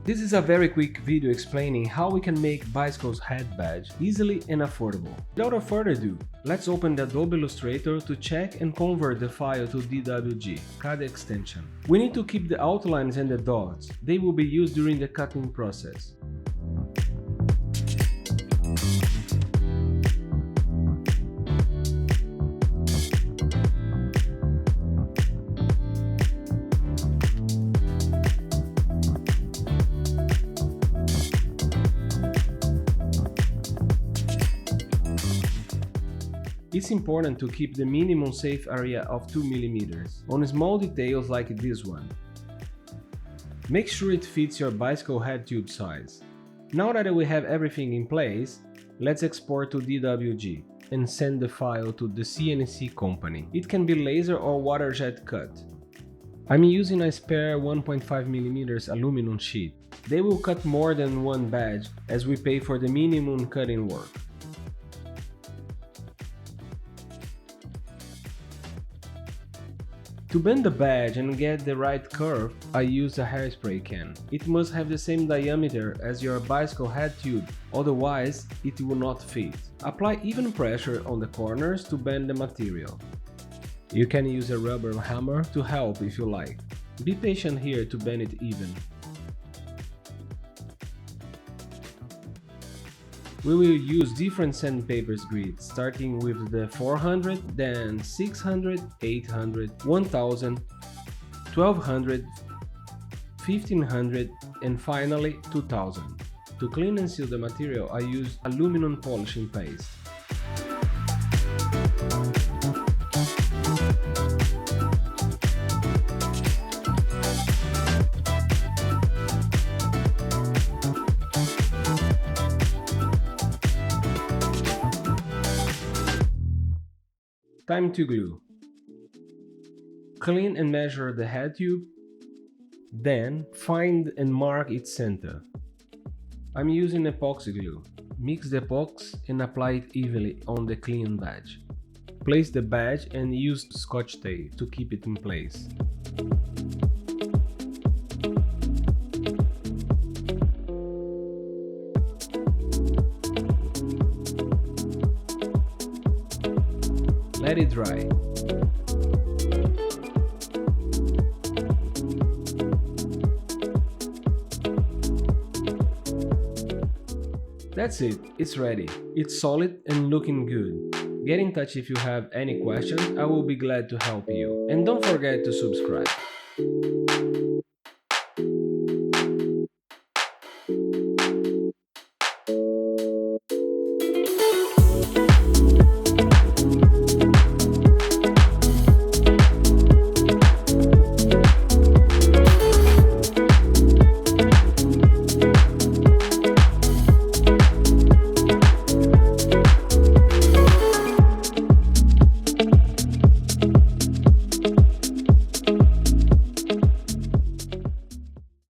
This is a very quick video explaining how we can make bicycle's head badge easily and affordable. Without further ado, let's open the Adobe Illustrator to check and convert the file to DWG, CAD extension. We need to keep the outlines and the dots. They will be used during the cutting process. It's important to keep the minimum safe area of 2 mm on small details like this one. Make sure it fits your bicycle head tube size. Now that we have everything in place, let's export to DWG and send the file to the CNC company. It can be laser or waterjet cut. I'm using a spare 1.5 mm aluminum sheet. They will cut more than one badge as we pay for the minimum cutting work. To bend the badge and get the right curve, I use a hairspray can. It must have the same diameter as your bicycle head tube, otherwise it will not fit. Apply even pressure on the corners to bend the material. You can use a rubber hammer to help if you like. Be patient here to bend it even. We will use different sandpaper grids, starting with the 400, then 600, 800, 1000, 1200, 1500, and finally 2000. To clean and seal the material, I use aluminum polishing paste. Time to glue. Clean and measure the head tube, then find and mark its center. I'm using epoxy glue. Mix the epoxy and apply it evenly on the clean badge. Place the badge and use scotch tape to keep it in place. Let it dry. That's it, it's ready. It's solid and looking good. Get in touch if you have any questions, I will be glad to help you. And don't forget to subscribe.